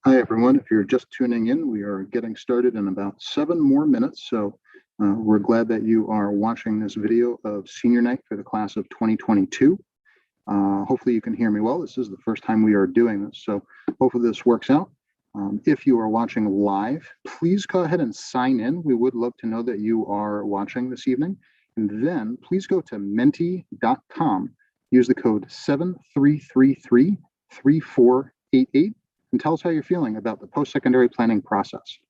Hi, everyone. If you're just tuning in, we are getting started in about 7 more minutes. So we're glad that you are watching this video of senior night for the class of 2022. Hopefully you can hear me well. This is the first time we are doing this, so hopefully this works out. If you are watching live, please go ahead and sign in. We would love to know that you are watching this evening. And then please go to menti.com, use the code 7333-3488, and tell us how you're feeling about the post-secondary planning process.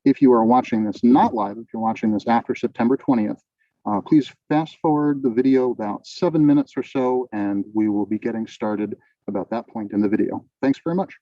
If you are watching this not live, if you're watching this after September 20th, please fast forward the video about 7 minutes or so, and we will be getting started about that point in the video. Thanks very much.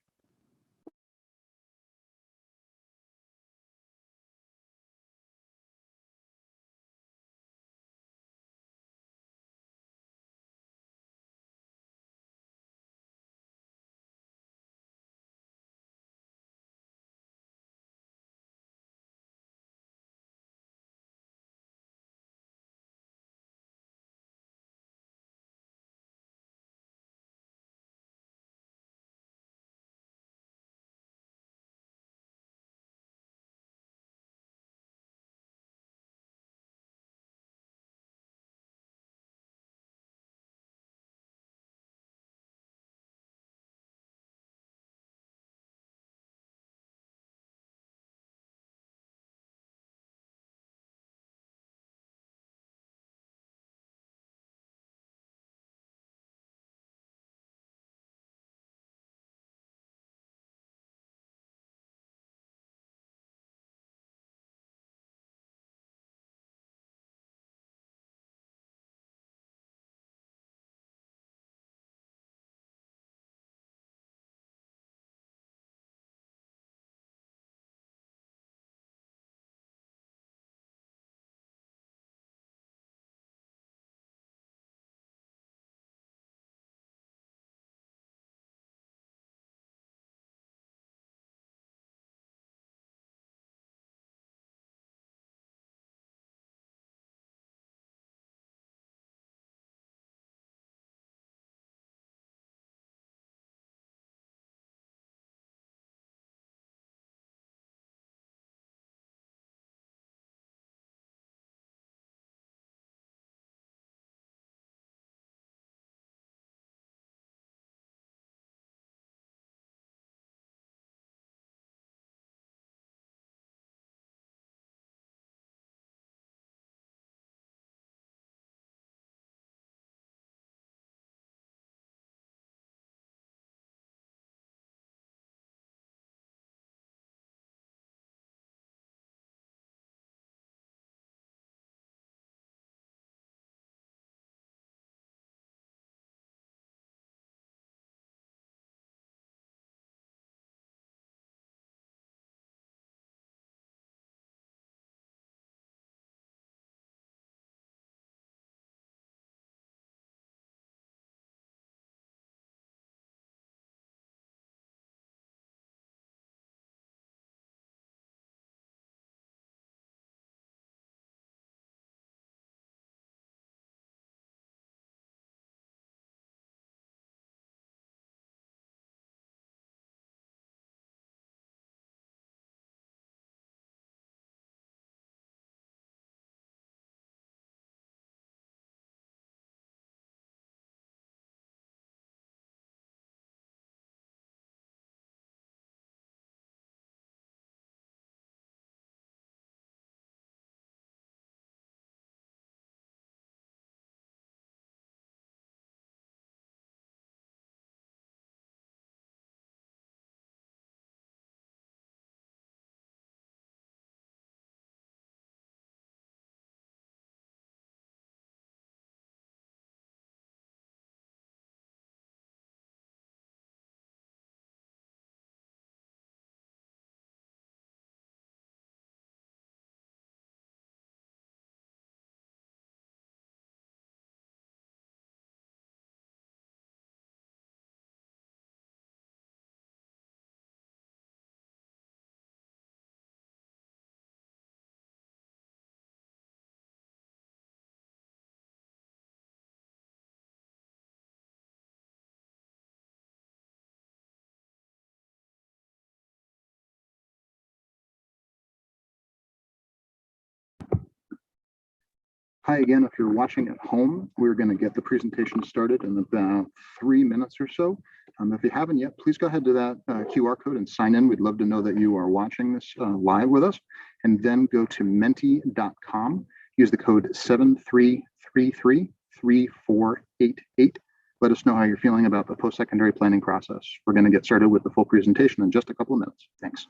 Hi again. If you're watching at home, we're going to get the presentation started in about 3 minutes or so. If you haven't yet, please go ahead to that QR code and sign in. We'd love to know that you are watching this live with us. And then go to menti.com. Use the code 73333488. Let us know how you're feeling about the post-secondary planning process. We're going to get started with the full presentation in just a couple of minutes. Thanks.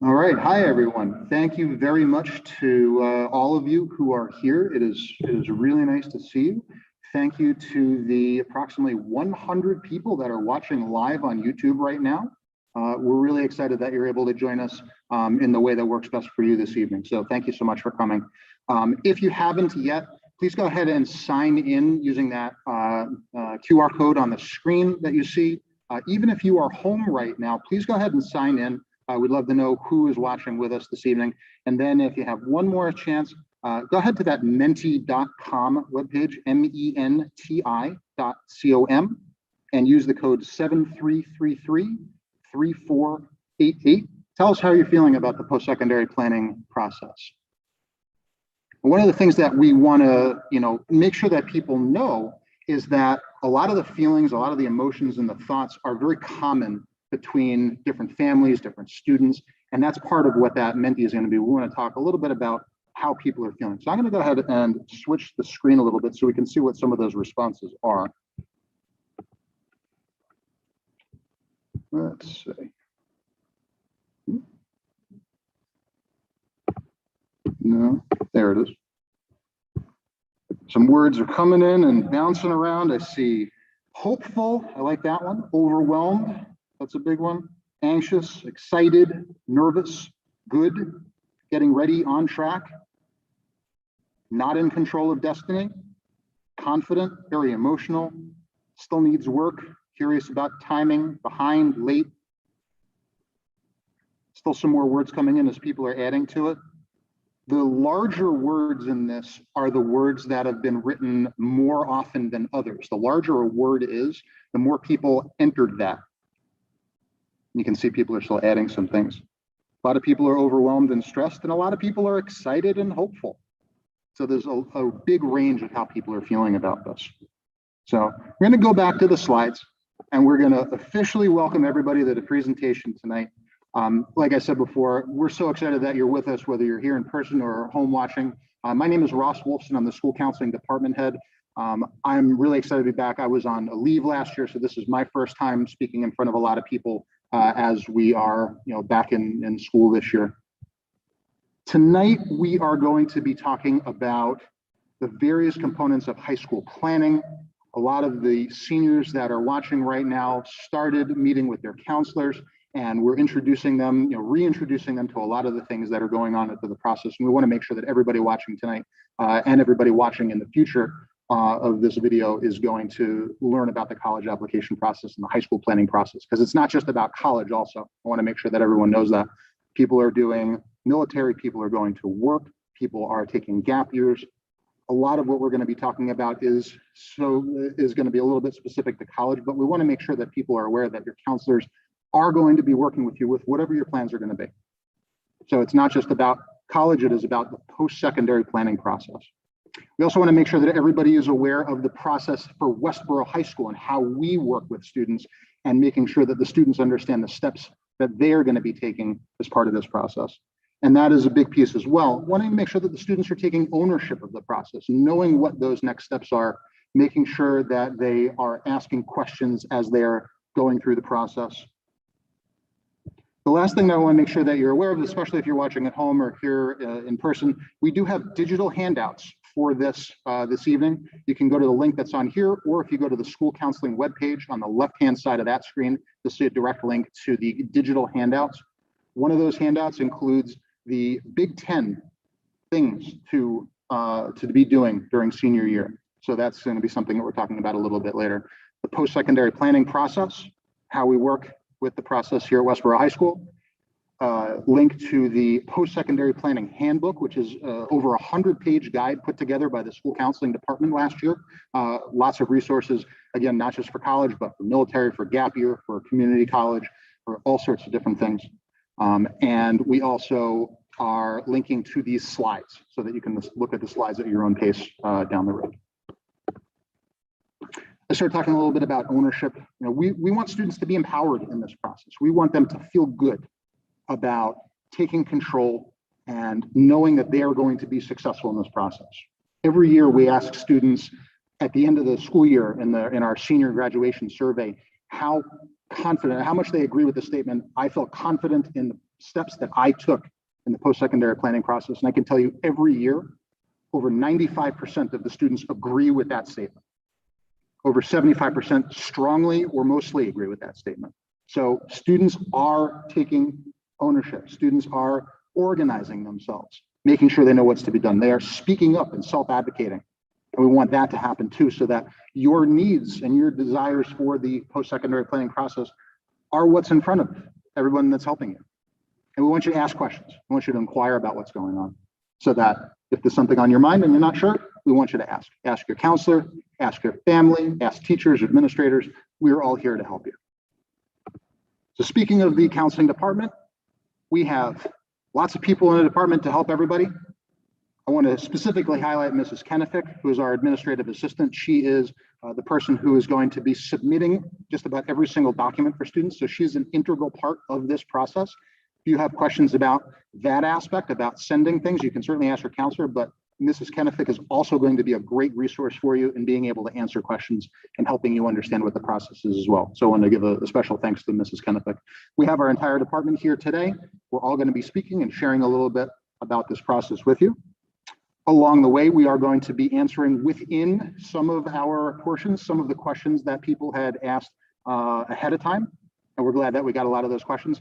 All right. Hi, everyone. Thank you very much to all of you who are here. It is really nice to see you. Thank you to the approximately 100 people that are watching live on YouTube right now. We're really excited that you're able to join us in the way that works best for you this evening. So thank you so much for coming. If you haven't yet please go ahead and sign in using that QR code on the screen that you see. Even if you are home right now, please go ahead and sign in. We'd love to know who is watching with us this evening. And then if you have one more chance, go ahead to that menti.com webpage, menti.com, and use the code 7333-3488. Tell us how you're feeling about the post-secondary planning process. One of the things that we want to, make sure that people know is that a lot of the feelings, a lot of the emotions and the thoughts are very common between different families, different students, and that's part of what that Menti is going to be. We want to talk a little bit about how people are feeling. So I'm going to go ahead and switch the screen a little bit so we can see what some of those responses are. Let's see. No, there it is. Some words are coming in and bouncing around. I see hopeful, I like that one. Overwhelmed, that's a big one. Anxious, excited, nervous, good, getting ready, on track. Not in control of destiny. Confident, very emotional, still needs work, curious about timing, behind, late. Still some more words coming in as people are adding to it. The larger words in this are the words that have been written more often than others. The larger a word is, the more people entered that. You can see people are still adding some things. A lot of people are overwhelmed and stressed, and a lot of people are excited and hopeful. So there's a big range of how people are feeling about this. So we're going to go back to the slides, and we're going to officially welcome everybody to the presentation tonight. Like I said before, we're so excited that you're with us, whether you're here in person or home watching. My name is Ross Wolfson. I'm the school counseling department head. I'm really excited to be back. I was on a leave last year, so this is my first time speaking in front of a lot of people as we are, back in school this year. Tonight, we are going to be talking about the various components of high school planning. A lot of the seniors that are watching right now started meeting with their counselors, and we're introducing them, reintroducing them to a lot of the things that are going on into the process. And we want to make sure that everybody watching tonight and everybody watching in the future of this video is going to learn about the college application process and the high school planning process, because it's not just about college also. I want to make sure that everyone knows that. People are doing military, people are going to work, people are taking gap years. A lot of what we're going to be talking about is going to be a little bit specific to college, but we want to make sure that people are aware that your counselors are going to be working with you with whatever your plans are going to be. So it's not just about college, it is about the post-secondary planning process. We also want to make sure that everybody is aware of the process for Westboro High School and how we work with students, and making sure that the students understand the steps that they are going to be taking as part of this process. And that is a big piece as well. Wanting to make sure that the students are taking ownership of the process, knowing what those next steps are, making sure that they are asking questions as they are going through the process. The last thing that I want to make sure that you're aware of, especially if you're watching at home or here in person, we do have digital handouts for this this evening. You can go to the link that's on here, or if you go to the school counseling webpage on the left-hand side of that screen, you'll see a direct link to the digital handouts. One of those handouts includes the Big 10 things to be doing during senior year. So that's going to be something that we're talking about a little bit later. The post-secondary planning process, how we work with the process here at Westboro High School. Link to the post-secondary planning handbook, which is over a 100-page guide put together by the school counseling department last year. Lots of resources, again, not just for college, but for military, for gap year, for community college, for all sorts of different things. And we also are linking to these slides so that you can look at the slides at your own pace down the road. I started talking a little bit about ownership. We want students to be empowered in this process. We want them to feel good about taking control and knowing that they are going to be successful in this process. Every year we ask students at the end of the school year in our senior graduation survey, how much they agree with the statement, I felt confident in the steps that I took in the post-secondary planning process. And I can tell you every year, over 95% of the students agree with that statement. Over 75% strongly or mostly agree with that statement. So students are taking ownership. Students are organizing themselves, making sure they know what's to be done. They are speaking up and self-advocating. And we want that to happen too, so that your needs and your desires for the post-secondary planning process are what's in front of everyone that's helping you. And we want you to ask questions. We want you to inquire about what's going on, so that if there's something on your mind and you're not sure, we want you to ask. Ask your counselor, ask your family, ask teachers, administrators. We're all here to help you. So speaking of the counseling department, we have lots of people in the department to help everybody. I want to specifically highlight Mrs. Kennefic, who is our administrative assistant. She is the person who is going to be submitting just about every single document for students. So she's an integral part of this process. If you have questions about that aspect, about sending things, you can certainly ask your counselor, but Mrs. Kennefic is also going to be a great resource for you in being able to answer questions and helping you understand what the process is as well. So I want to give a special thanks to Mrs. Kennefic. We have our entire department here today. We're all going to be speaking and sharing a little bit about this process with you. Along the way, we are going to be answering within some of our portions, some of the questions that people had asked ahead of time. And we're glad that we got a lot of those questions.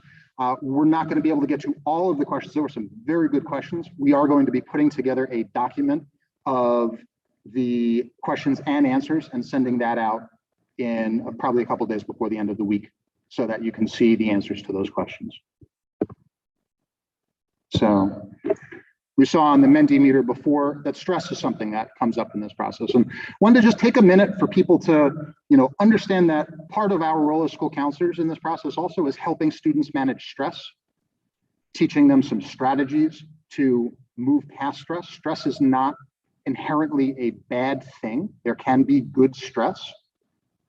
We're not going to be able to get to all of the questions. There were some very good questions. We are going to be putting together a document of the questions and answers and sending that out in probably a couple of days before the end of the week, so that you can see the answers to those questions. So we saw on the Mentimeter before that stress is something that comes up in this process, and wanted to just take a minute for people to, understand that part of our role as school counselors in this process also is helping students manage stress, teaching them some strategies to move past stress. Stress is not inherently a bad thing. There can be good stress,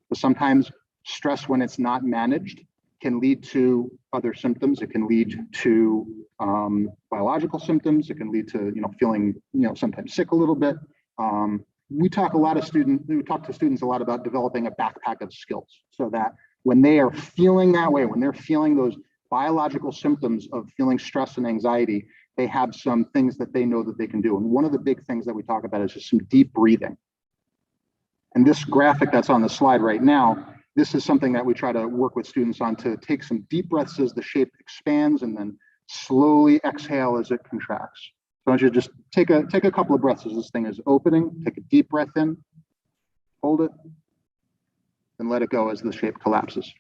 but sometimes stress, when it's not managed, can lead to other symptoms. It can lead to biological symptoms. It can lead to feeling sometimes sick a little bit. We talk to students a lot about developing a backpack of skills, so that when they are feeling that way, when they're feeling those biological symptoms of feeling stress and anxiety, they have some things that they know that they can do. And one of the big things that we talk about is just some deep breathing. And this graphic that's on the slide right now, this is something that we try to work with students on, to take some deep breaths as the shape expands and then slowly exhale as it contracts. So I want you to just take a couple of breaths as this thing is opening. Take a deep breath in, hold it, and let it go as the shape collapses.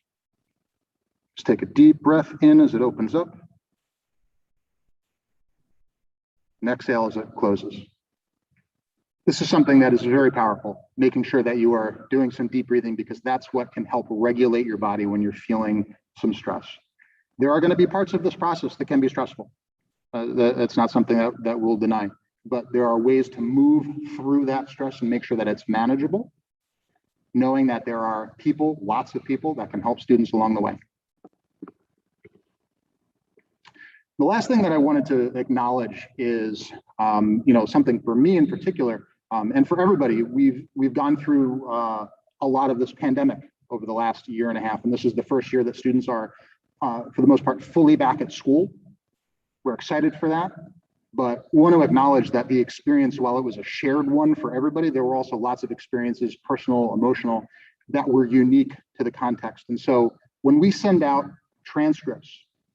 Just take a deep breath in as it opens up, and exhale as it closes. This is something that is very powerful, making sure that you are doing some deep breathing, because that's what can help regulate your body when you're feeling some stress. There are going to be parts of this process that can be stressful. That's not something that we'll deny, but there are ways to move through that stress and make sure that it's manageable, knowing that there are people, lots of people, that can help students along the way. The last thing that I wanted to acknowledge is, something for me in particular, and for everybody. We've gone through a lot of this pandemic over the last year and a half, and this is the first year that students are, for the most part, fully back at school. We're excited for that, but want to acknowledge that the experience, while it was a shared one for everybody, there were also lots of experiences, personal, emotional, that were unique to the context. And so when we send out transcripts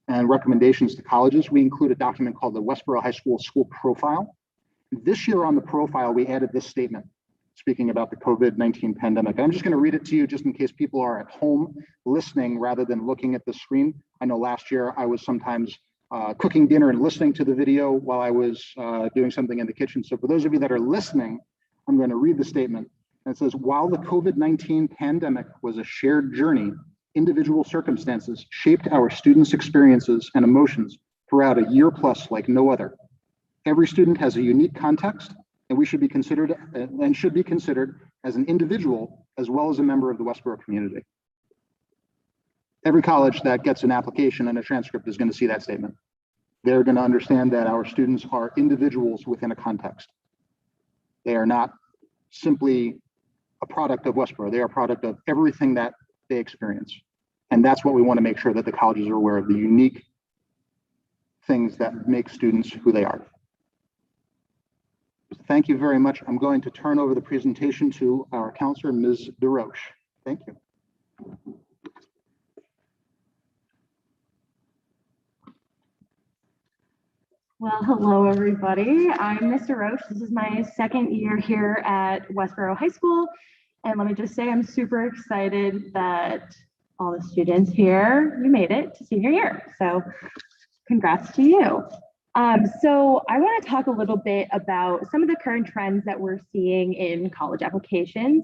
and recommendations to colleges, we include a document called the Westboro High School School Profile. This year on the profile, we added this statement, speaking about the COVID-19 pandemic. And I'm just going to read it to you just in case people are at home listening rather than looking at the screen. I know last year I was sometimes cooking dinner and listening to the video while I was doing something in the kitchen. So for those of you that are listening, I'm going to read the statement. And it says, while the COVID-19 pandemic was a shared journey, individual circumstances shaped our students' experiences and emotions throughout a year plus like no other. Every student has a unique context, and we should be considered as an individual as well as a member of the Westboro community. Every college that gets an application and a transcript is going to see that statement. They're going to understand that our students are individuals within a context. They are not simply a product of Westboro. They are a product of everything that they experience. And that's what we want to make sure that the colleges are aware of, the unique things that make students who they are. Thank you very much. I'm going to turn over the presentation to our counselor, Ms. DeRoche. Thank you. Well, hello, everybody. I'm Mr. Roche. This is my second year here at Westboro High School. And let me just say, I'm super excited that all the students here, you made it to senior year. So congrats to you. So I want to talk a little bit about some of the current trends that we're seeing in college applications.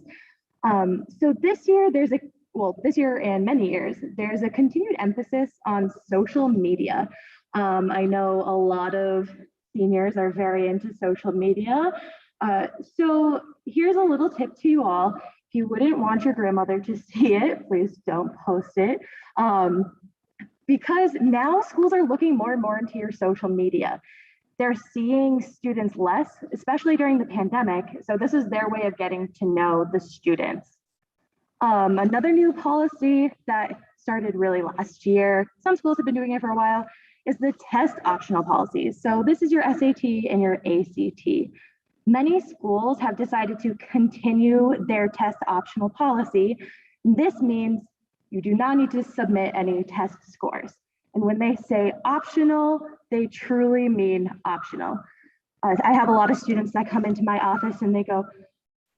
So this year, this year and many years, there's a continued emphasis on social media. I know a lot of seniors are very into social media. So here's a little tip to you all. If you wouldn't want your grandmother to see it, please don't post it. Because now schools are looking more and more into your social media. They're seeing students less, especially during the pandemic. So this is their way of getting to know the students. Another new policy that started really last year, some schools have been doing it for a while, is the test optional policies. So this is your SAT and your ACT. Many schools have decided to continue their test optional policy. This means you do not need to submit any test scores. And when they say optional, they truly mean optional. I have a lot of students that come into my office and they go,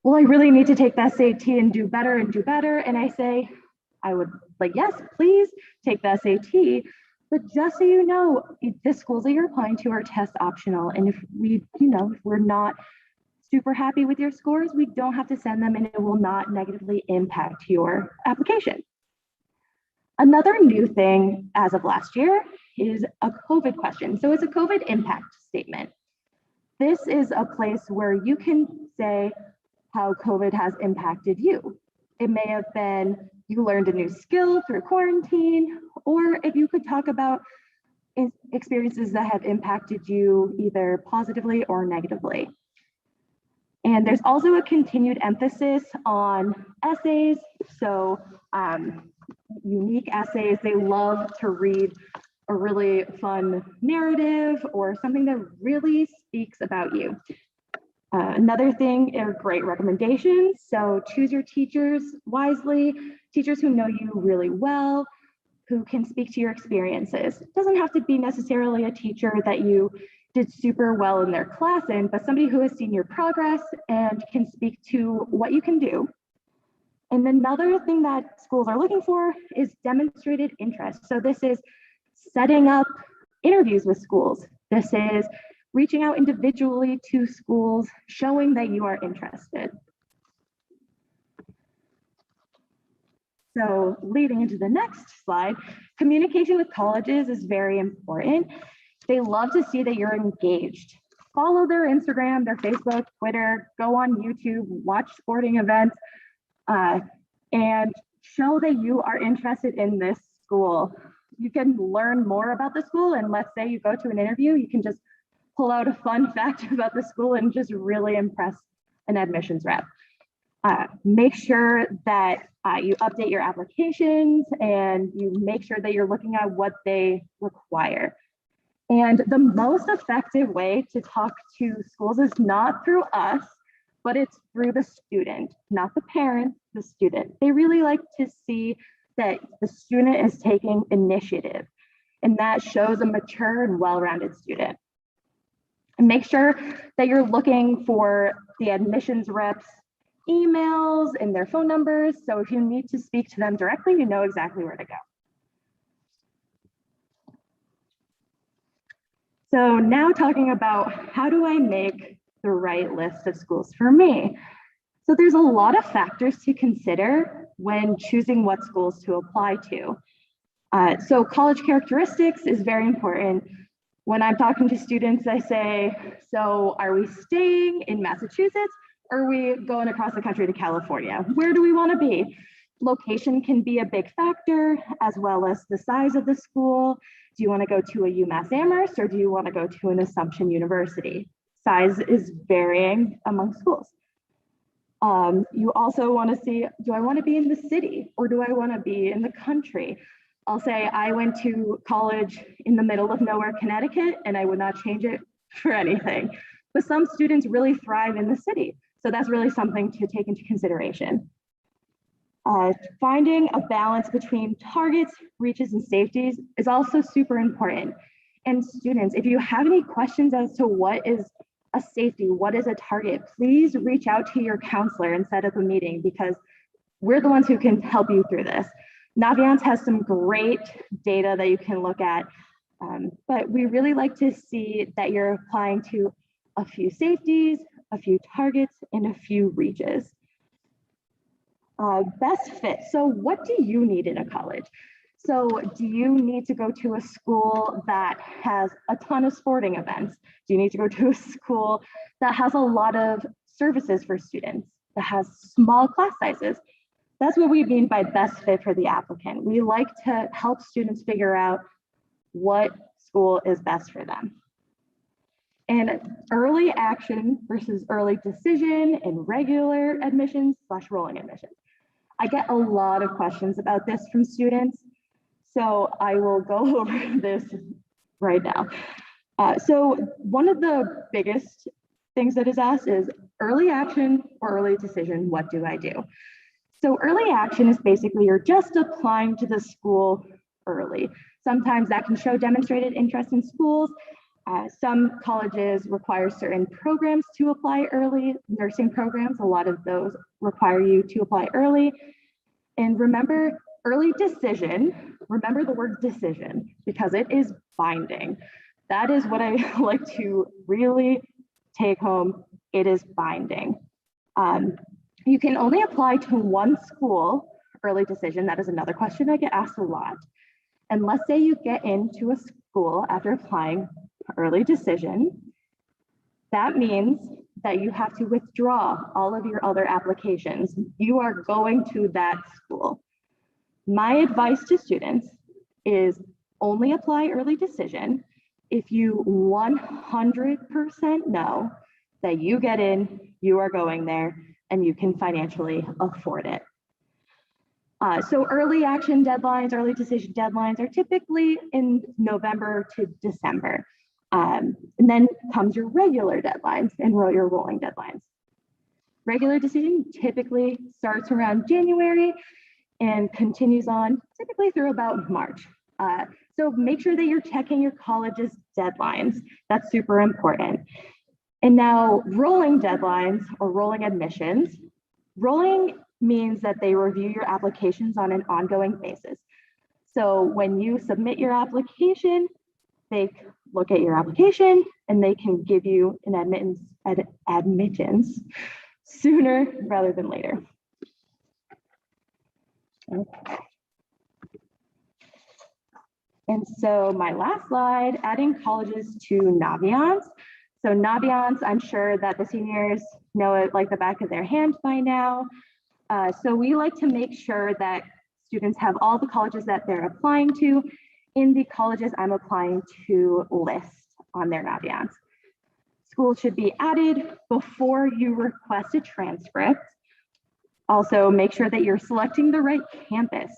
well, I really need to take the SAT and do better and do better. And I say, I would like, yes, please take the SAT. But just so you know, the schools that you're applying to are test optional. And if if we're not super happy with your scores, we don't have to send them and it will not negatively impact your application. Another new thing as of last year is a COVID question. So it's a COVID impact statement. This is a place where you can say how COVID has impacted you. It may have been you learned a new skill through quarantine, or if you could talk about experiences that have impacted you either positively or negatively. And there's also a continued emphasis on essays. So unique essays, they love to read a really fun narrative or something that really speaks about you. Another thing are great recommendations. So choose your teachers wisely, teachers who know you really well, who can speak to your experiences. It doesn't have to be necessarily a teacher that you did super well in their class in, but somebody who has seen your progress and can speak to what you can do. And another thing that schools are looking for is demonstrated interest. So this is setting up interviews with schools. This is reaching out individually to schools, showing that you are interested. So leading into the next slide, communication with colleges is very important. They love to see that you're engaged. Follow their Instagram, their Facebook, Twitter, go on YouTube, watch sporting events, and show that you are interested in this school. You can learn more about the school, and let's say you go to an interview, you can just pull out a fun fact about the school and just really impress an admissions rep. Make sure that you update your applications and you make sure that you're looking at what they require. And the most effective way to talk to schools is not through us, but it's through the student, not the parent, the student. They really like to see that the student is taking initiative, and that shows a mature and well-rounded student. And make sure that you're looking for the admissions reps' emails and their phone numbers. So if you need to speak to them directly, you know exactly where to go. So now talking about how do I make the right list of schools for me? So there's a lot of factors to consider when choosing what schools to apply to. So college characteristics is very important. When I'm talking to students, I say, so are we staying in Massachusetts or are we going across the country to California? Where do we want to be? Location can be a big factor, as well as the size of the school. Do you want to go to a Umass Amherst or do you want to go to an Assumption University? Size is varying among schools. You also want to see, do I want to be in the city or do I want to be in the country? I'll say I went to college in the middle of nowhere, Connecticut, and I would not change it for anything. But some students really thrive in the city. So that's really something to take into consideration. Finding a balance between targets, reaches, and safeties is also super important. And students, if you have any questions as to what is a safety, what is a target, please reach out to your counselor and set up a meeting, because we're the ones who can help you through this. Naviance has some great data that you can look at, but we really like to see that you're applying to a few safeties, a few targets, and a few reaches. Best fit. So what do you need in a college? So do you need to go to a school that has a ton of sporting events? Do you need to go to a school that has a lot of services for students, that has small class sizes? That's what we mean by best fit for the applicant. We like to help students figure out what school is best for them. And early action versus early decision and regular admissions / rolling admissions. I get a lot of questions about this from students, so I will go over this right now. So one of the biggest things that is asked is early action or early decision, what do I do? So early action is basically you're just applying to the school early. Sometimes that can show demonstrated interest in schools. Some colleges require certain programs to apply early, nursing programs, a lot of those require you to apply early. And remember, early decision, remember the word decision, because it is binding. That is what I like to really take home. It is binding. You can only apply to one school, early decision. That is another question I get asked a lot. And let's say you get into a school after applying early decision, that means that you have to withdraw all of your other applications. You are going to that school. My advice to students is only apply early decision if you 100% know that you get in, you are going there, and you can financially afford it. So early action deadlines, early decision deadlines are typically in November to December. And then comes your regular deadlines and your rolling deadlines. Regular decision typically starts around January and continues on typically through about March. So make sure that you're checking your college's deadlines. That's super important. And now rolling deadlines or rolling admissions. Rolling means that they review your applications on an ongoing basis. So when you submit your application, they look at your application and they can give you an admittance sooner rather than later. Okay. And so my last slide, adding colleges to Naviance. So Naviance, I'm sure that the seniors know it like the back of their hand by now. So we like to make sure that students have all the colleges that they're applying to in the colleges I'm applying to list on their Naviance. Schools should be added before you request a transcript. Also, make sure that you're selecting the right campus.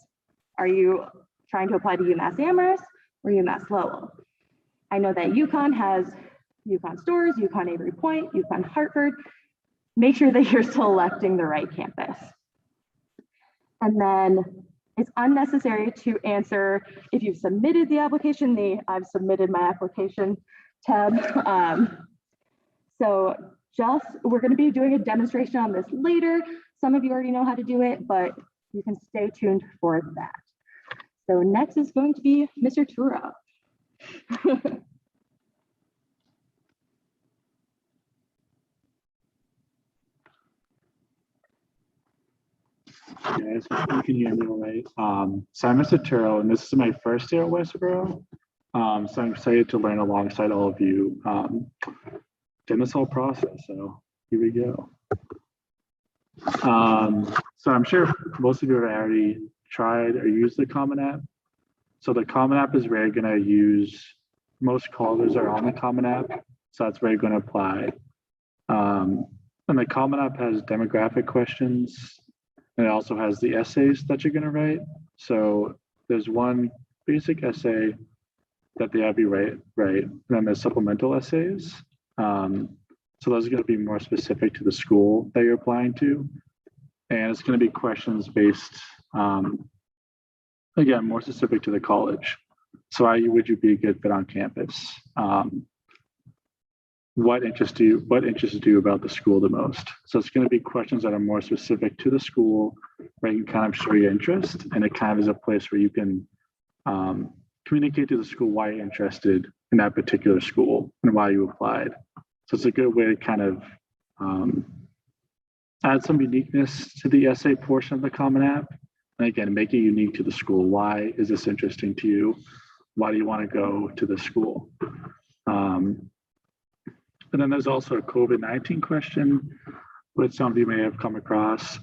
Are you trying to apply to Umass Amherst or Umass Lowell? I know that UConn has UConn Stores, UConn Avery Point, UConn Hartford. Make sure that you're selecting the right campus. And then it's unnecessary to answer if you've submitted the application, the I've submitted my application tab. So we're going to be doing a demonstration on this later. Some of you already know how to do it, but you can stay tuned for that. So next is going to be Mr. Saturo. Guys, you can hear me all right. So I'm Mr. Saturo, and this is my first year at Westboro. So I'm excited to learn alongside all of you in this whole process. So here we go. So I'm sure most of you have already tried or used the Common App. So the Common App is where you're going to use, most colleges are on the Common App. So that's where you're going to apply. And the Common App has demographic questions. And it also has the essays that you're going to write. So there's one basic essay that they have you write, and then there's supplemental essays. So those are going to be more specific to the school that you're applying to. And it's going to be questions based, again, more specific to the college. So why would you be a good fit on campus? What interests you about the school the most? So it's going to be questions that are more specific to the school, where you can kind of show your interest, and it kind of is a place where you can communicate to the school why you're interested in that particular school and why you applied. So it's a good way to kind of add some uniqueness to the essay portion of the Common App. And again, make it unique to the school. Why is this interesting to you? Why do you want to go to the school? And then there's also a COVID-19 question, which some of you may have come across.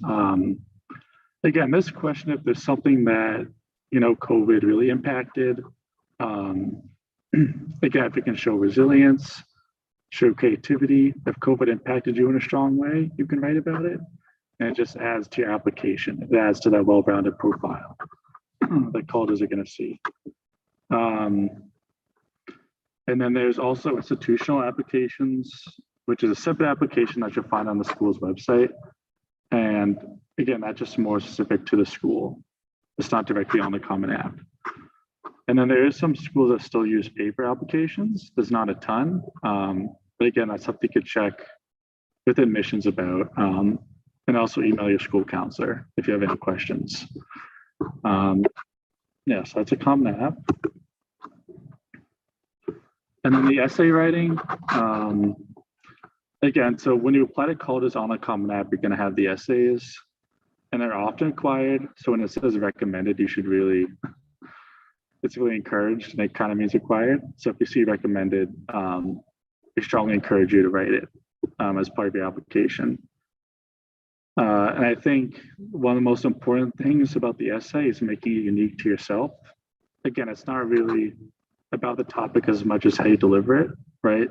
Again, this question, if there's something that, COVID really impacted, again, if it can show resilience, show creativity, if COVID impacted you in a strong way, you can write about it. And it just adds to your application. It adds to that well-rounded profile that colleges are going to see. And then there's also institutional applications, which is a separate application that you'll find on the school's website. And again, that's just more specific to the school. It's not directly on the Common App. And then there is some schools that still use paper applications. There's not a ton. But again, that's something you could check with admissions about. And also email your school counselor if you have any questions. Yeah, so that's a Common App. And then the essay writing, again, so when you apply to colleges on the Common App, you're going to have the essays, and they're often required. So when it says recommended, it's really encouraged, and it kind of means required. So if you see recommended, we strongly encourage you to write it as part of your application. And I think one of the most important things about the essay is making it unique to yourself. Again, it's not really about the topic as much as how you deliver it, right?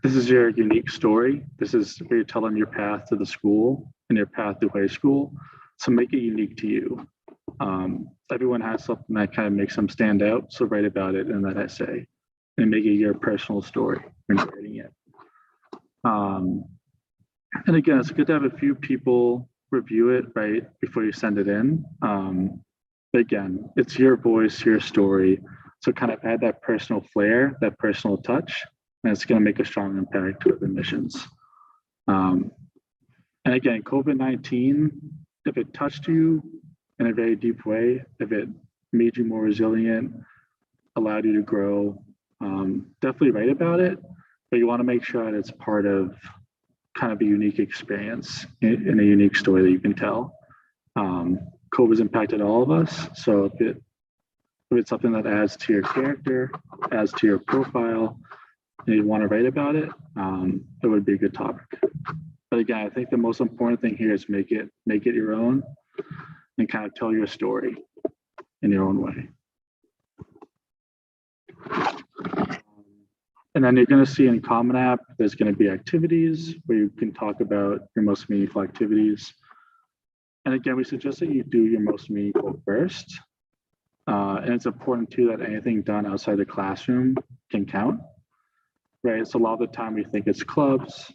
This is your unique story. This is where you're telling your path to the school and your path to high school. So make it unique to you. Everyone has something that kind of makes them stand out. So write about it in that essay and make it your personal story when you're writing it. And again, it's good to have a few people review it right before you send it in. But again, it's your voice, your story. So kind of add that personal flair, that personal touch, and it's going to make a strong impact with admissions. And again, COVID-19, if it touched you in a very deep way, if it made you more resilient, allowed you to grow, definitely write about it, but you want to make sure that it's part of kind of a unique experience in a unique story that you can tell. COVID's impacted all of us, so if it's something that adds to your character, adds to your profile, and you want to write about it, it would be a good topic. But again, I think the most important thing here is make it your own and kind of tell your story in your own way. And then you're going to see in Common App, there's going to be activities where you can talk about your most meaningful activities. And again, we suggest that you do your most meaningful first. And it's important too that anything done outside the classroom can count, right? So a lot of the time we think it's clubs,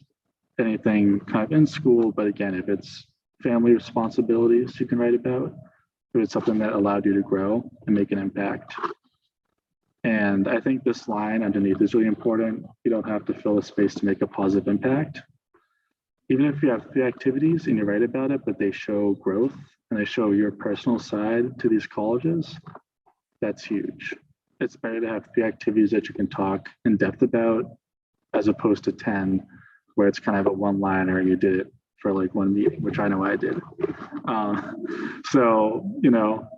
anything kind of in school, but again, if it's family responsibilities you can write about, if it's something that allowed you to grow and make an impact. And I think this line underneath is really important. You don't have to fill a space to make a positive impact. Even if you have 3 activities and you write about it, but they show growth and they show your personal side to these colleges, that's huge. It's better to have 3 activities that you can talk in depth about as opposed to 10, where it's kind of a one-liner and you did it for like one meeting, which I know I did. So,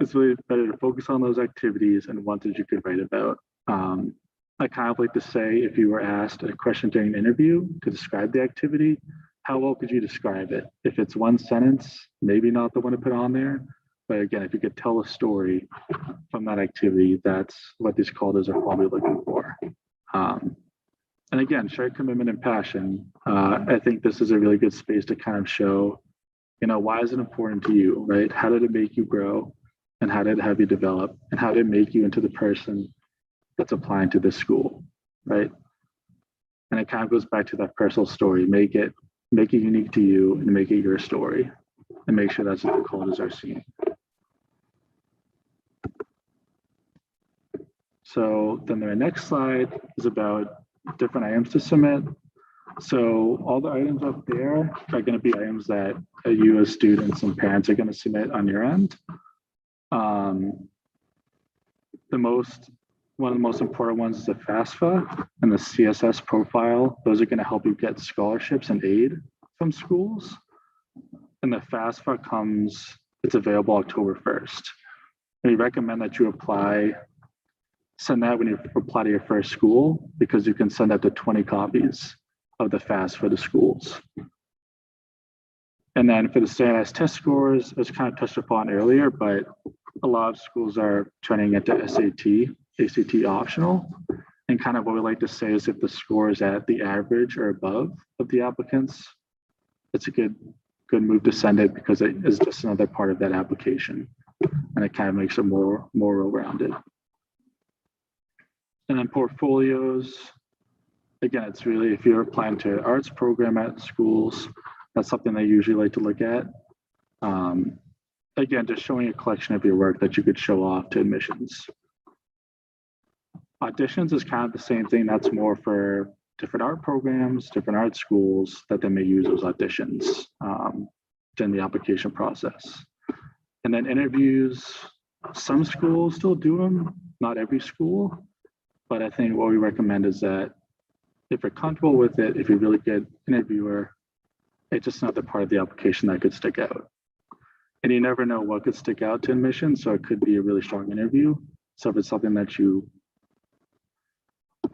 it's really better to focus on those activities and ones that you could write about. I kind of like to say, if you were asked a question during an interview to describe the activity, how well could you describe it? If it's one sentence, maybe not the one to put on there. But again, if you could tell a story from that activity, that's what these colleges are probably looking for. And again, shared commitment and passion. I think this is a really good space to kind of show, why is it important to you, right? How did it make you grow? And how did it have you develop? And how did it make you into the person that's applying to this school, right? And it kind of goes back to that personal story. Make it unique to you and make it your story. And make sure that's what the colleges are seeing. So then the next slide is about different items to submit. So all the items up there are going to be items that you as students and parents are going to submit on your end. One of the most important ones is the FAFSA and the CSS profile. Those are going to help you get scholarships and aid from schools. And the FAFSA it's available October 1st. We recommend that you send that when you apply to your first school, because you can send up to 20 copies of the FAFSA for the schools. And then for the standardized test scores, it was kind of touched upon earlier, but a lot of schools are turning into ACT optional. And kind of what we like to say is if the score is at the average or above of the applicants, it's a good move to send it, because it is just another part of that application. And it kind of makes it more well-rounded. And then portfolios, again, it's really, if you're applying to an arts program at schools, that's something they usually like to look at. Again, just showing a collection of your work that you could show off to admissions. Auditions is kind of the same thing. That's more for different art programs, different art schools, that they may use those auditions during the application process. And then interviews, some schools still do them, not every school. But I think what we recommend is that if you're comfortable with it, if you're a really good interviewer, it's just another part of the application that could stick out. And you never know what could stick out to admission, so it could be a really strong interview. So if it's something that you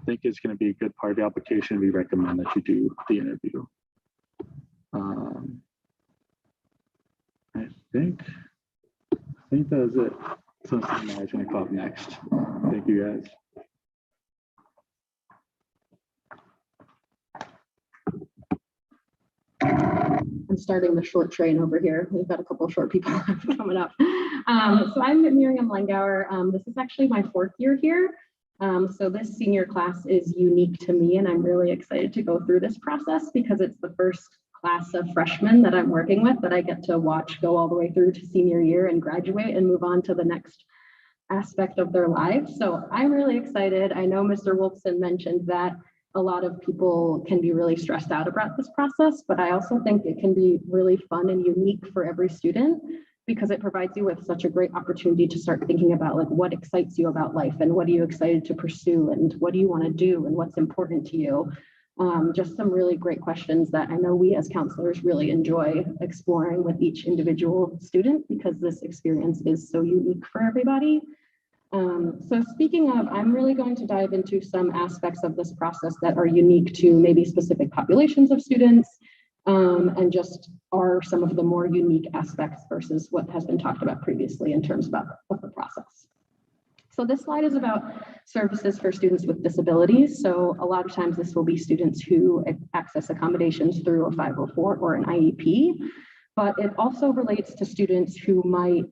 think is going to be a good part of the application, we recommend that you do the interview. I think that is it. So I'm going to come up next. Thank you, guys. I'm starting the short train over here. We've got a couple of short people coming up. So I'm Miriam Langauer. This is actually my 4th year here. So this senior class is unique to me, and I'm really excited to go through this process because it's the first class of freshmen that I'm working with that I get to watch go all the way through to senior year and graduate and move on to the next aspect of their lives. So I'm really excited. I know Mr. Wolfson mentioned that a lot of people can be really stressed out about this process, but I also think it can be really fun and unique for every student because it provides you with such a great opportunity to start thinking about like what excites you about life and what are you excited to pursue and what do you want to do and what's important to you. Just some really great questions that I know we as counselors really enjoy exploring with each individual student because this experience is so unique for everybody. So speaking of, I'm really going to dive into some aspects of this process that are unique to maybe specific populations of students and just are some of the more unique aspects versus what has been talked about previously in terms of the process. So this slide is about services for students with disabilities. So a lot of times this will be students who access accommodations through a 504 or an IEP. But it also relates to students who might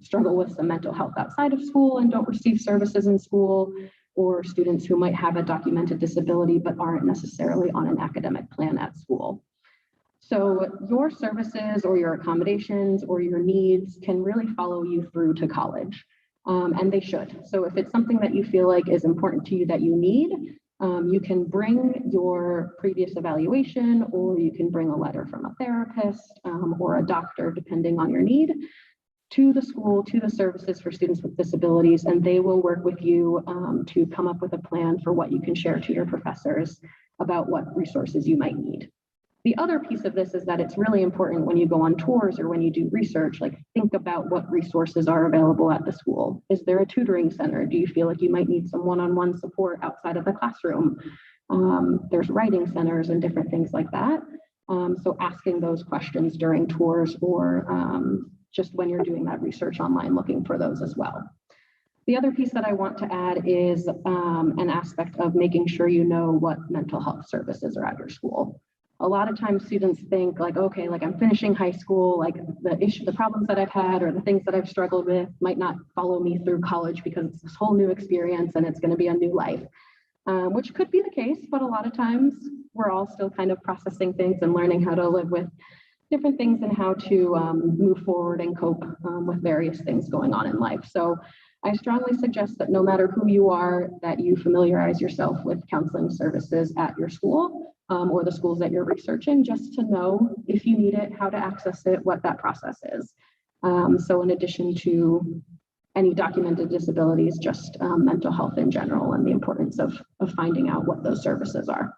struggle with some mental health outside of school and don't receive services in school, or students who might have a documented disability but aren't necessarily on an academic plan at school. So your services or your accommodations or your needs can really follow you through to college, and they should. So if it's something that you feel like is important to you that you need, you can bring your previous evaluation, or you can bring a letter from a therapist or a doctor, depending on your need, to the school, to the services for students with disabilities, and they will work with you to come up with a plan for what you can share to your professors about what resources you might need. The other piece of this is that it's really important when you go on tours or when you do research, like think about what resources are available at the school. Is there a tutoring center? Do you feel like you might need some one-on-one support outside of the classroom? There's writing centers and different things like that. So asking those questions during tours or just when you're doing that research online, looking for those as well. The other piece that I want to add is an aspect of making sure you know what mental health services are at your school. A lot of times students think like, okay, like I'm finishing high school, like the problems that I've had or the things that I've struggled with might not follow me through college because it's this whole new experience and it's going to be a new life, which could be the case, but a lot of times we're all still kind of processing things and learning how to live with different things and how to move forward and cope with various things going on in life. So I strongly suggest that no matter who you are, that you familiarize yourself with counseling services at your school or the schools that you're researching, just to know if you need it, how to access it, what that process is. So in addition to any documented disabilities, just mental health in general and the importance of finding out what those services are.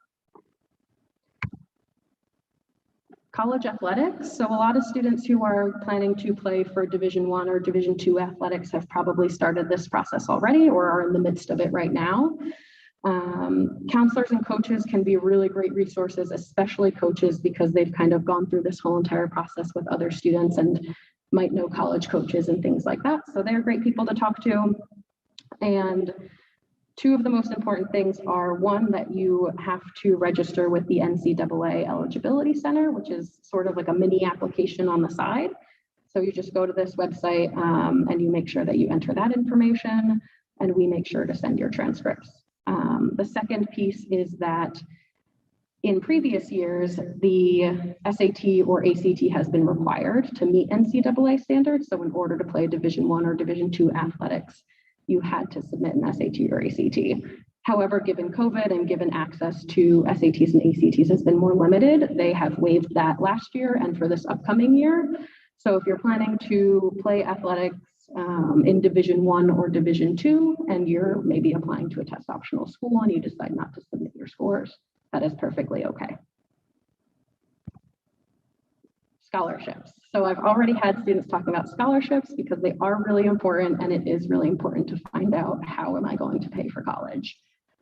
College athletics. So a lot of students who are planning to play for Division I or Division II athletics have probably started this process already or are in the midst of it right now. Counselors and coaches can be really great resources, especially coaches, because they've kind of gone through this whole entire process with other students and might know college coaches and things like that. So they're great people to talk to. And two of the most important things are, one, that you have to register with the NCAA Eligibility Center, which is sort of like a mini application on the side. So you just go to this website and you make sure that you enter that information, and we make sure to send your transcripts. The second piece is that in previous years, the SAT or ACT has been required to meet NCAA standards. So in order to play Division I or Division II athletics, you had to submit an SAT or ACT. However, given COVID and given access to SATs and ACTs has been more limited, they have waived that last year and for this upcoming year. So if you're planning to play athletics in Division I or Division II, and you're maybe applying to a test optional school and you decide not to submit your scores, that is perfectly okay. Scholarships. So I've already had students talking about scholarships because they are really important, and it is really important to find out how am I going to pay for college.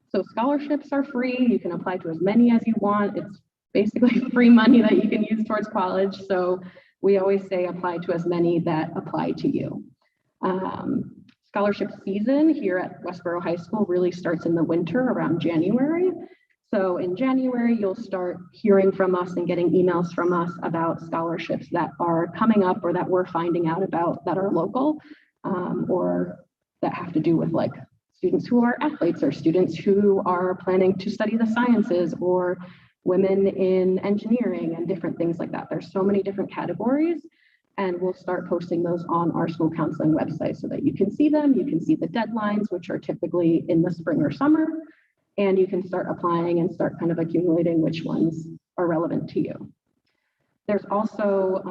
So scholarships are free. You can apply to as many as you want. It's basically free money that you can use towards college. So we always say apply to as many that apply to you. Scholarship season here at Westboro High School really starts in the winter around January. So in January, you'll start hearing from us and getting emails from us about scholarships that are coming up or that we're finding out about that are local or that have to do with like students who are athletes or students who are planning to study the sciences or women in engineering and different things like that. There's so many different categories, and we'll start posting those on our school counseling website so that you can see them. You can see the deadlines, which are typically in the spring or summer, and you can start applying and start kind of accumulating which ones are relevant to you. There's also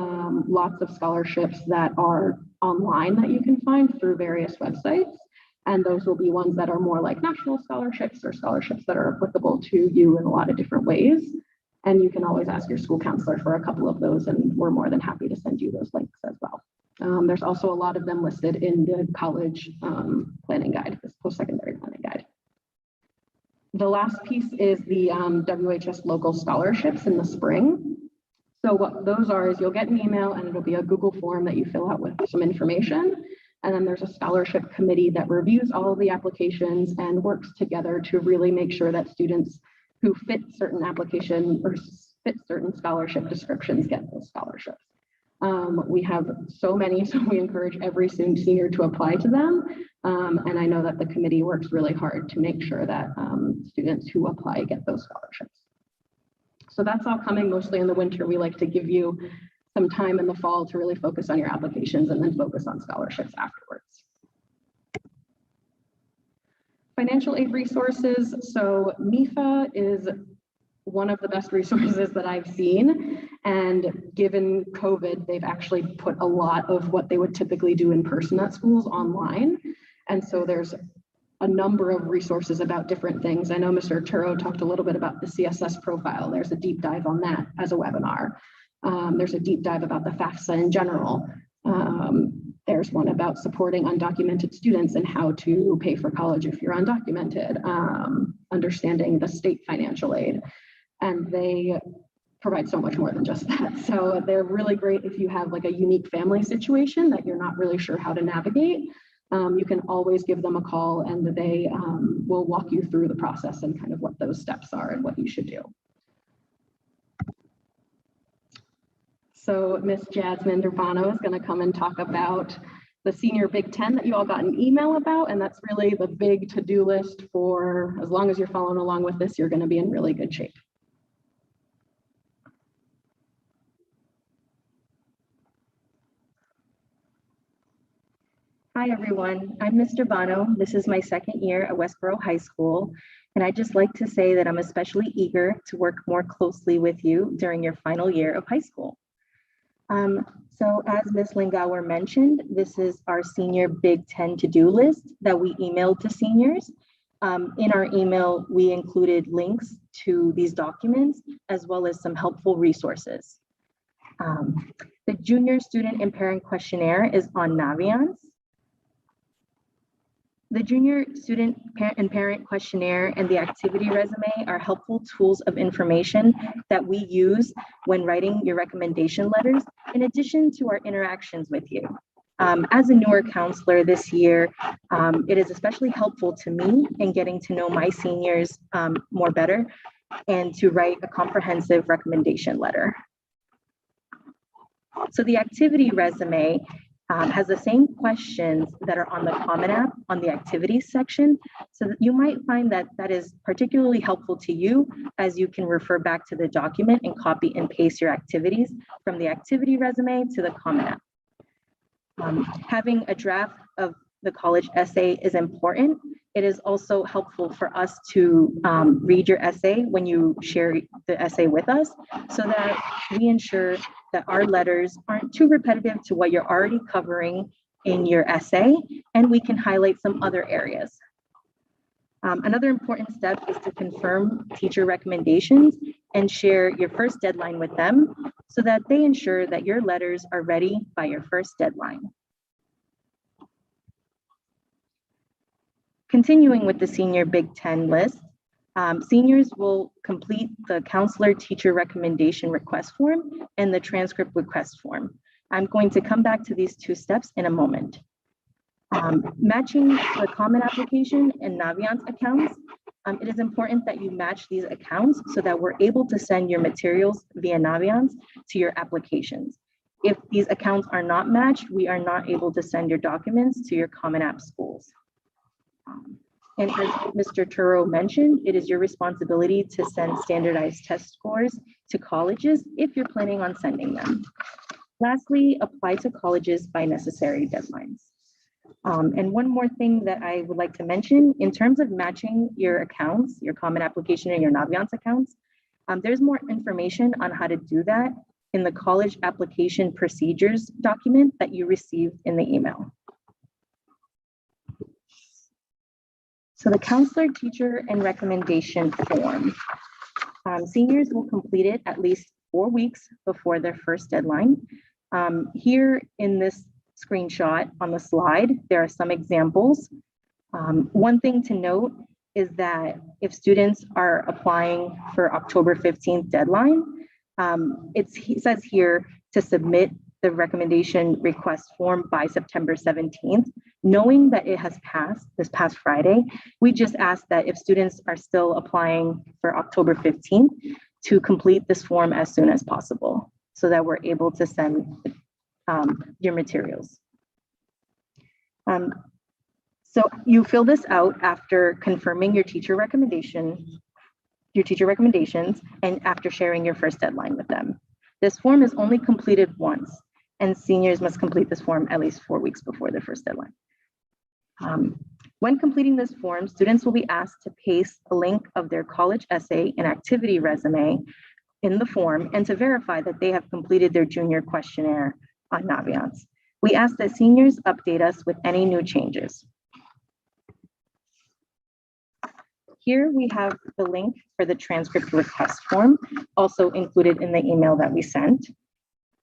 lots of scholarships that are online that you can find through various websites. And those will be ones that are more like national scholarships or scholarships that are applicable to you in a lot of different ways. And you can always ask your school counselor for a couple of those, and we're more than happy to send you those links as well. There's also a lot of them listed in the college planning guide, this post-secondary planning guide. The last piece is the WHS local scholarships in the spring. So what those are is you'll get an email and it'll be a Google form that you fill out with some information. And then there's a scholarship committee that reviews all of the applications and works together to really make sure that students who fit certain application or fit certain scholarship descriptions get those scholarships. We have so many, so we encourage every senior to apply to them. And I know that the committee works really hard to make sure that students who apply get those scholarships. So that's all coming mostly in the winter. We like to give you some time in the fall to really focus on your applications and then focus on scholarships afterwards. Financial aid resources. So MIFA is one of the best resources that I've seen. And given COVID, they've actually put a lot of what they would typically do in person at schools online. And so there's a number of resources about different things. I know Mr. Saturo talked a little bit about the CSS profile. There's a deep dive on that as a webinar. There's a deep dive about the Fafsa in general. There's one about supporting undocumented students and how to pay for college if you're undocumented, understanding the state financial aid. And they provide so much more than just that. So they're really great if you have like a unique family situation that you're not really sure how to navigate. You can always give them a call and they will walk you through the process and kind of what those steps are and what you should do. So Miss Jasmine Durbano is going to come and talk about the Senior Big Ten that you all got an email about, and that's really the big to-do list for, as long as you're following along with this, you're going to be in really good shape. Hi, everyone. I'm Mr. Bono. This is my second year at Westboro High School. And I'd just like to say that I'm especially eager to work more closely with you during your final year of high school. So as Ms. Lingauer mentioned, this is our senior Big Ten to-do list that we emailed to seniors. In our email, we included links to these documents as well as some helpful resources. The Junior Student and Parent Questionnaire is on Naviance. The Junior Student and Parent Questionnaire and the Activity Resume are helpful tools of information that we use when writing your recommendation letters, in addition to our interactions with you. As a newer counselor this year, it is especially helpful to me in getting to know my seniors more better and to write a comprehensive recommendation letter. So the Activity Resume has the same questions that are on the Common App on the activities section. So that you might find that that is particularly helpful to you as you can refer back to the document and copy and paste your activities from the Activity Resume to the Common App. Having a draft of the college essay is important. It is also helpful for us to read your essay when you share the essay with us so that we ensure that our letters aren't too repetitive to what you're already covering in your essay, and we can highlight some other areas. Another important step is to confirm teacher recommendations and share your first deadline with them so that they ensure that your letters are ready by your first deadline. Continuing with the senior Big Ten list, seniors will complete the counselor teacher recommendation request form and the transcript request form. I'm going to come back to these two steps in a moment. Matching the Common Application and Naviance accounts, it is important that you match these accounts so that we're able to send your materials via Naviance to your applications. If these accounts are not matched, we are not able to send your documents to your Common App schools. And as Mr. Turo mentioned, it is your responsibility to send standardized test scores to colleges if you're planning on sending them. Lastly, apply to colleges by necessary deadlines. And one more thing that I would like to mention, in terms of matching your accounts, your Common Application and your Naviance accounts, there's more information on how to do that in the college application procedures document that you received in the email. So the counselor teacher and recommendation form, seniors will complete it at least 4 weeks before their first deadline. Here in this screenshot on the slide, there are some examples. One thing to note is that if students are applying for October 15th deadline, it says here to submit the recommendation request form by September 17th. Knowing that it has passed this past Friday, we just ask that if students are still applying for October 15th to complete this form as soon as possible so that we're able to send your materials. So you fill this out after confirming your teacher recommendations, and after sharing your first deadline with them. This form is only completed once, and seniors must complete this form at least 4 weeks before their first deadline. When completing this form, students will be asked to paste a link of their college essay and activity resume in the form and to verify that they have completed their junior questionnaire on Naviance. We ask that seniors update us with any new changes. Here we have the link for the transcript request form, also included in the email that we sent.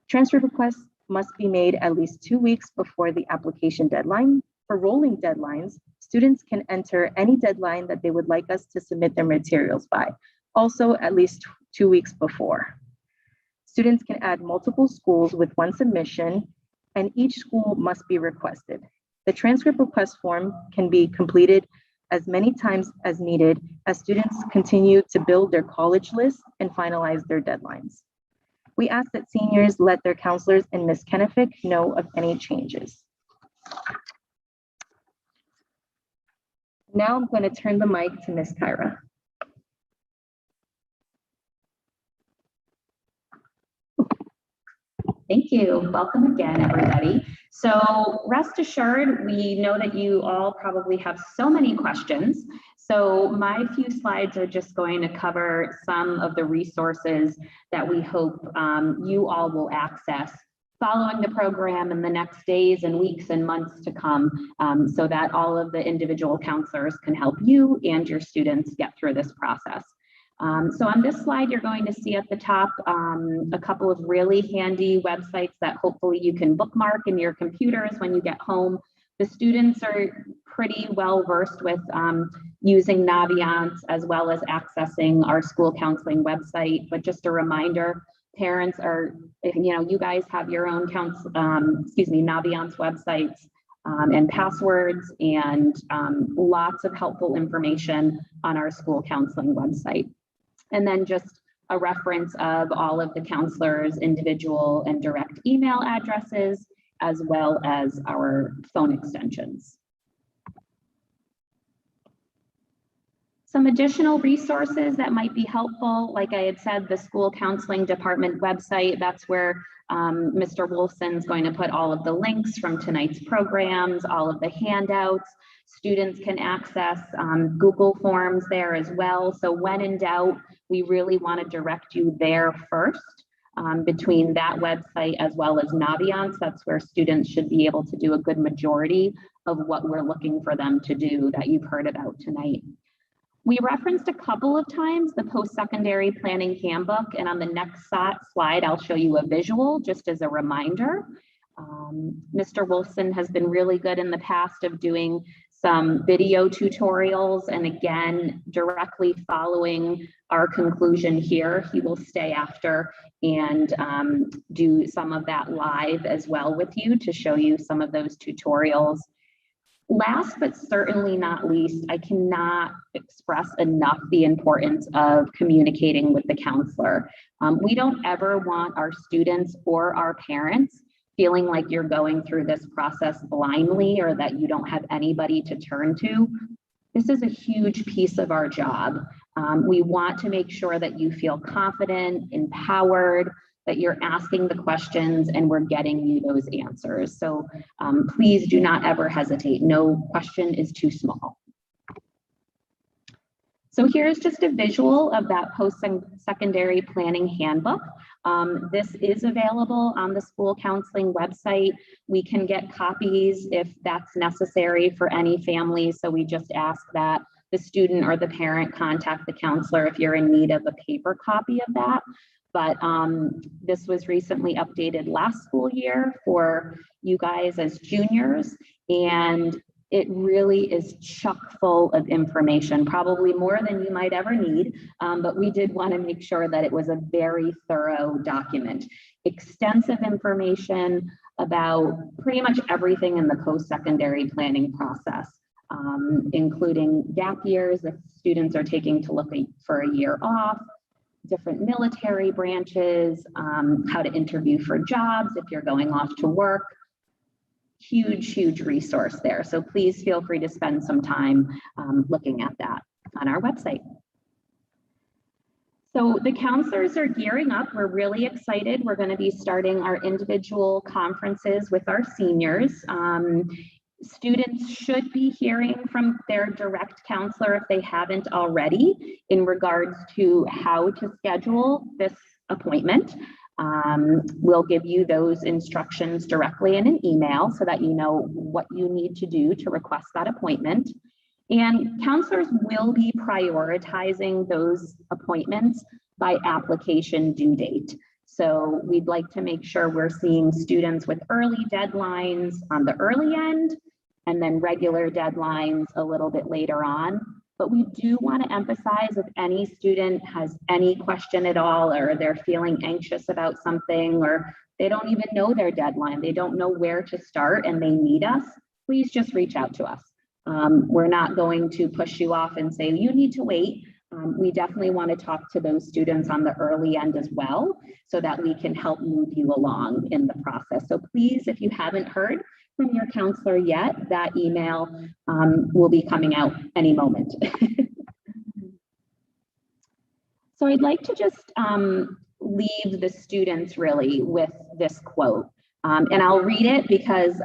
Transcript requests must be made at least 2 weeks before the application deadline. For rolling deadlines, students can enter any deadline that they would like us to submit their materials by, also at least 2 weeks before. Students can add multiple schools with one submission, and each school must be requested. The transcript request form can be completed as many times as needed as students continue to build their college list and finalize their deadlines. We ask that seniors let their counselors and Ms. Kenefick know of any changes. Now I'm going to turn the mic to Ms. Kyra. Thank you. Welcome again, everybody. So rest assured, we know that you all probably have so many questions. So my few slides are just going to cover some of the resources that we hope you all will access following the program in the next days and weeks and months to come, so that all of the individual counselors can help you and your students get through this process. So on this slide, you're going to see at the top a couple of really handy websites that hopefully you can bookmark in your computers when you get home. The students are pretty well versed with using Naviance as well as accessing our school counseling website. But just a reminder, parents are, you guys have your own Naviance websites and passwords and lots of helpful information on our school counseling website. And then just a reference of all of the counselors' individual and direct email addresses, as well as our phone extensions. Some additional resources that might be helpful, like I had said, the school counseling department website, that's where Mr. Wolfson's going to put all of the links from tonight's programs, all of the handouts. Students can access Google Forms there as well. So when in doubt, we really want to direct you there first, between that website as well as Naviance. That's where students should be able to do a good majority of what we're looking for them to do that you've heard about tonight. We referenced a couple of times the post-secondary planning handbook, and on the next slide, I'll show you a visual just as a reminder. Mr. Wolfson has been really good in the past of doing some video tutorials, and again, directly following our conclusion here, he will stay after and do some of that live as well with you to show you some of those tutorials. Last but certainly not least, I cannot express enough the importance of communicating with the counselor. We don't ever want our students or our parents feeling like you're going through this process blindly or that you don't have anybody to turn to. This is a huge piece of our job. We want to make sure that you feel confident, empowered, that you're asking the questions and we're getting you those answers. So please do not ever hesitate. No question is too small. So here's just a visual of that post-secondary planning handbook. This is available on the school counseling website. We can get copies if that's necessary for any family. So we just ask that the student or the parent contact the counselor if you're in need of a paper copy of that. But this was recently updated last school year for you guys as juniors, and it really is chock full of information, probably more than you might ever need, but we did want to make sure that it was a very thorough document. Extensive information about pretty much everything in the post-secondary planning process, including gap years if students are taking to look for a year off, different military branches, how to interview for jobs if you're going off to work. Huge resource there. So please feel free to spend some time looking at that on our website. So the counselors are gearing up. We're really excited. We're going to be starting our individual conferences with our seniors. Students should be hearing from their direct counselor if they haven't already in regards to how to schedule this appointment. We'll give you those instructions directly in an email so that you know what you need to do to request that appointment. And counselors will be prioritizing those appointments by application due date. So we'd like to make sure we're seeing students with early deadlines on the early end and then regular deadlines a little bit later on. But we do want to emphasize if any student has any question at all, or they're feeling anxious about something, or they don't even know their deadline, they don't know where to start and they need us, please just reach out to us. We're not going to push you off and say, you need to wait. We definitely want to talk to those students on the early end as well, so that we can help move you along in the process. So please, if you haven't heard from your counselor yet, that email will be coming out any moment. So I'd like to just leave the students really with this quote. And I'll read it because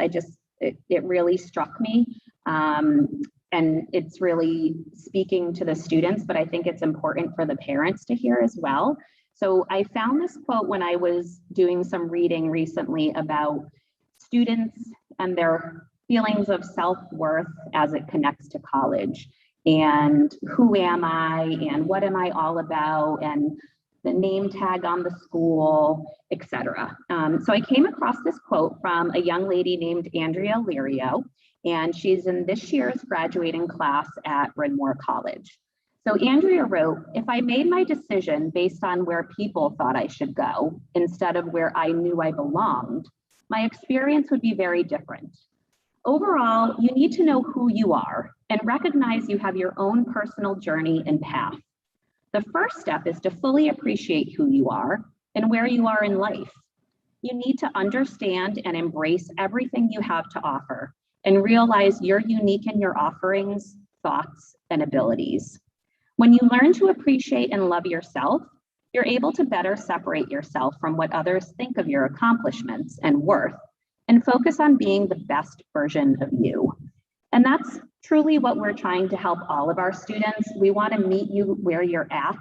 it really struck me. And it's really speaking to the students, but I think it's important for the parents to hear as well. So I found this quote when I was doing some reading recently about students and their feelings of self-worth as it connects to college. And who am I and what am I all about and the name tag on the school, etc. So I came across this quote from a young lady named Andrea Lirio, and she's in this year's graduating class at Bryn Mawr College. So Andrea wrote, "If I made my decision based on where people thought I should go instead of where I knew I belonged, my experience would be very different. Overall, you need to know who you are and recognize you have your own personal journey and path. The first step is to fully appreciate who you are and where you are in life. You need to understand and embrace everything you have to offer and realize you're unique in your offerings, thoughts, and abilities. When you learn to appreciate and love yourself, you're able to better separate yourself from what others think of your accomplishments and worth and focus on being the best version of you." And that's truly what we're trying to help all of our students. We want to meet you where you're at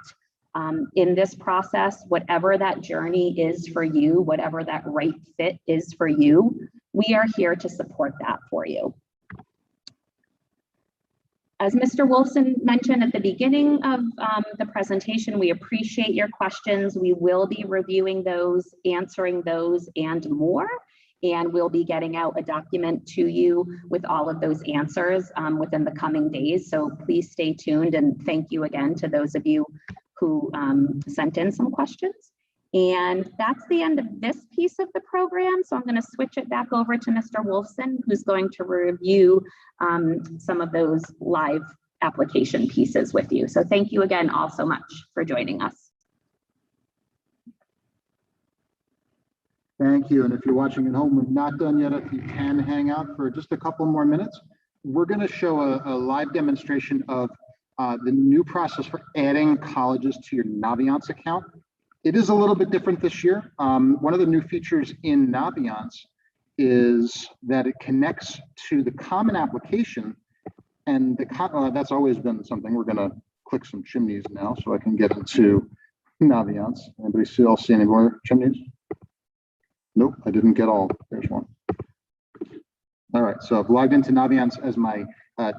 in this process, whatever that journey is for you, whatever that right fit is for you, we are here to support that for you. As Mr. Wolfson mentioned at the beginning of the presentation, we appreciate your questions. We will be reviewing those, answering those and more, and we'll be getting out a document to you with all of those answers within the coming days. So please stay tuned, and thank you again to those of you who sent in some questions. And that's the end of this piece of the program. So I'm going to switch it back over to Mr. Wolfson, who's going to review some of those live application pieces with you. So thank you again all so much for joining us. Thank you. And if you're watching at home, we're not done yet. If you can hang out for just a couple more minutes, we're going to show a live demonstration of the new process for adding colleges to your Naviance account. It is a little bit different this year. One of the new features in Naviance is that it connects to the common application, and that's always been something. We're going to click some chimneys now so I can get into Naviance. Anybody else see any more chimneys? Nope, I didn't get all. There's one. All right, so I've logged into Naviance as my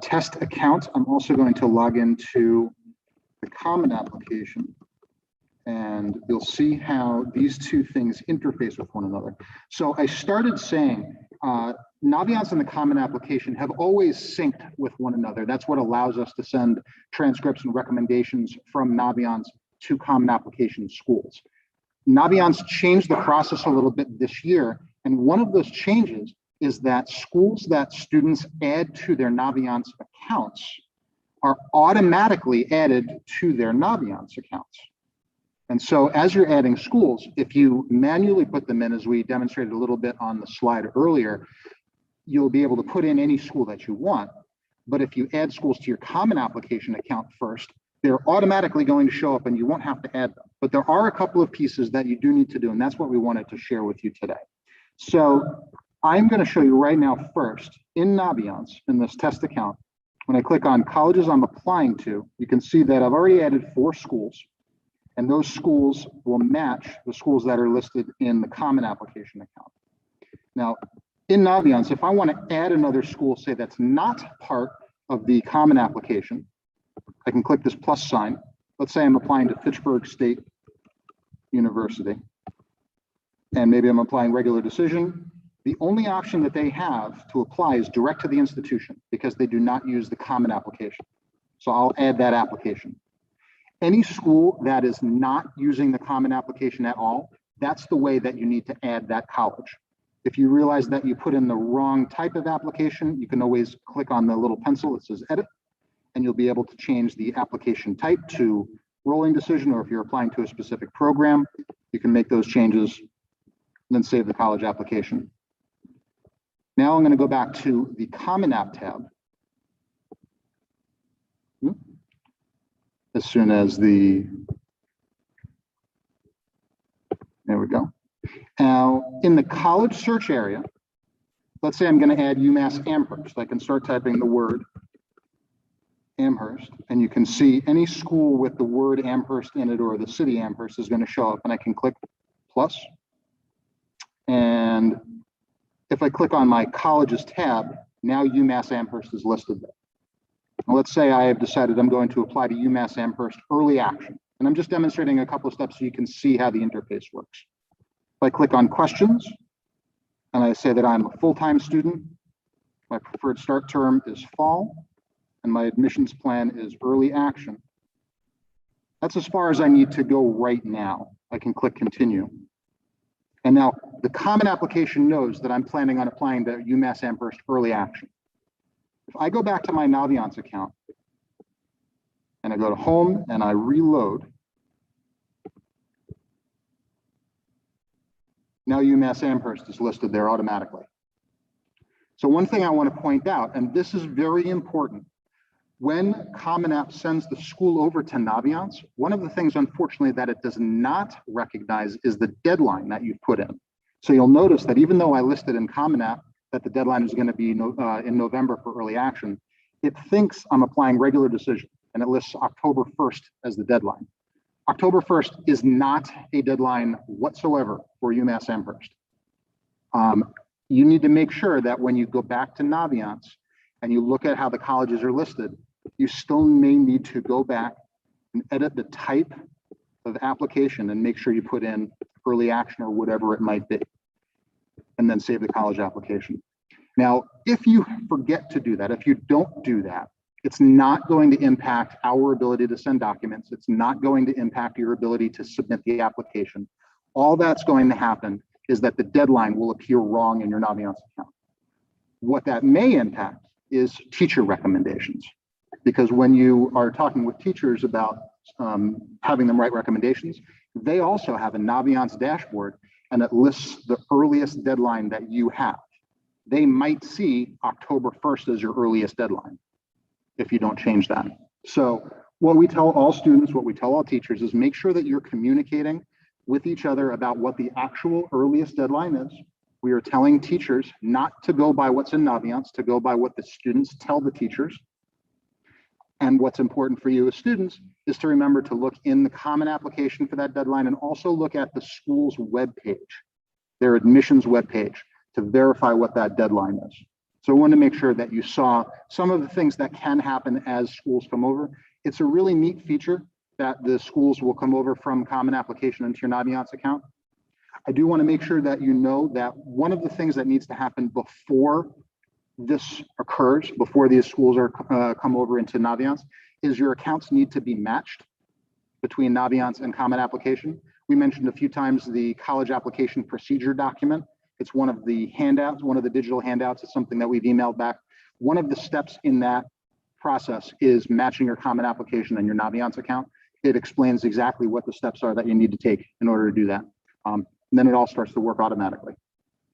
test account. I'm also going to log into the common application, and you'll see how these two things interface with one another. So I started saying Naviance and the common application have always synced with one another. That's what allows us to send transcripts and recommendations from Naviance to common application schools. Naviance changed the process a little bit this year, and one of those changes is that schools that students add to their Naviance accounts are automatically added to their Naviance accounts. And so as you're adding schools, if you manually put them in, as we demonstrated a little bit on the slide earlier, you'll be able to put in any school that you want. But if you add schools to your common application account first, they're automatically going to show up and you won't have to add them. But there are a couple of pieces that you do need to do, and that's what we wanted to share with you today. So I'm going to show you right now first in Naviance, in this test account, when I click on colleges I'm applying to, you can see that I've already added 4 schools, and those schools will match the schools that are listed in the common application account. Now, in Naviance, if I want to add another school, say that's not part of the common application, I can click this plus sign. Let's say I'm applying to Fitchburg State University, and maybe I'm applying regular decision. The only option that they have to apply is direct to the institution because they do not use the common application. So I'll add that application. Any school that is not using the common application at all, that's the way that you need to add that college. If you realize that you put in the wrong type of application, you can always click on the little pencil that says edit, and you'll be able to change the application type to rolling decision, or if you're applying to a specific program, you can make those changes and then save the college application. Now I'm going to go back to the Common App tab. As soon as the There we go. Now, in the college search area, let's say I'm going to add UMass Amherst. I can start typing the word Amherst, and you can see any school with the word Amherst in it or the city Amherst is going to show up, and I can click plus. And if I click on my colleges tab, now UMass Amherst is listed there. Now, let's say I have decided I'm going to apply to UMass Amherst early action, and I'm just demonstrating a couple of steps so you can see how the interface works. If I click on questions, and I say that I'm a full-time student, my preferred start term is fall, and my admissions plan is early action. That's as far as I need to go right now. I can click continue. And now the Common Application knows that I'm planning on applying to UMass Amherst early action. If I go back to my Naviance account and I go to home and I reload, now UMass Amherst is listed there automatically. So one thing I want to point out, and this is very important, when Common App sends the school over to Naviance, one of the things, unfortunately, that it does not recognize is the deadline that you've put in. So you'll notice that even though I listed in Common App that the deadline is going to be in November for early action, it thinks I'm applying regular decision, and it lists October 1st as the deadline. October 1st is not a deadline whatsoever for UMass Amherst. You need to make sure that when you go back to Naviance and you look at how the colleges are listed, you still may need to go back and edit the type of application and make sure you put in early action or whatever it might be, and then save the college application. Now, if you forget to do that, if you don't do that, it's not going to impact our ability to send documents. It's not going to impact your ability to submit the application. All that's going to happen is that the deadline will appear wrong in your Naviance account. What that may impact is teacher recommendations, because when you are talking with teachers about having them write recommendations, they also have a Naviance dashboard, and it lists the earliest deadline that you have. They might see October 1st as your earliest deadline if you don't change that. So what we tell all students, what we tell all teachers is make sure that you're communicating with each other about what the actual earliest deadline is. We are telling teachers not to go by what's in Naviance, to go by what the students tell the teachers. And what's important for you as students is to remember to look in the Common Application for that deadline, and also look at the school's webpage, their admissions webpage, to verify what that deadline is. So I want to make sure that you saw some of the things that can happen as schools come over. It's a really neat feature that the schools will come over from Common Application into your Naviance account. I do want to make sure that you know that one of the things that needs to happen before this occurs, before these schools are come over into Naviance, is your accounts need to be matched between Naviance and Common Application. We mentioned a few times the college application procedure document. It's one of the handouts, one of the digital handouts. It's something that we've emailed back. One of the steps in that process is matching your Common Application and your Naviance account. It explains exactly what the steps are that you need to take in order to do that. And then it all starts to work automatically.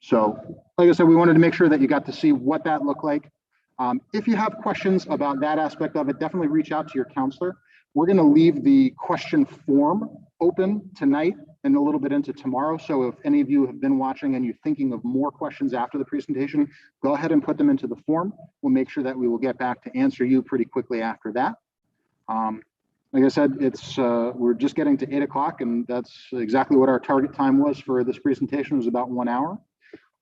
So, like I said, we wanted to make sure that you got to see what that looked like. If you have questions about that aspect of it, definitely reach out to your counselor. We're going to leave the question form open tonight and a little bit into tomorrow. So if any of you have been watching and you're thinking of more questions after the presentation, go ahead and put them into the form. We'll make sure that we will get back to answer you pretty quickly after that. Like I said, it's we're just getting to 8 o'clock, and that's exactly what our target time was for this presentation. It was about 1 hour.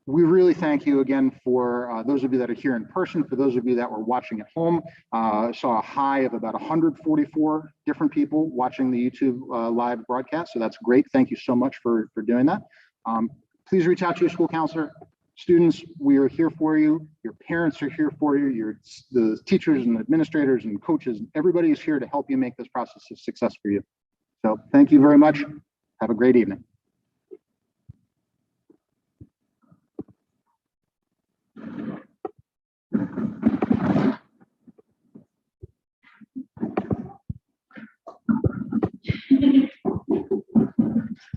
We really thank you again for those of you that are here in person. For those of you that were watching at home, I saw a high of about 144 different people watching the YouTube live broadcast. So that's great. Thank you so much for doing that. Please reach out to your school counselor. Students, we are here for you. Your parents are here for you. The teachers and administrators and coaches, everybody is here to help you make this process a success for you. So thank you very much. Have a great evening.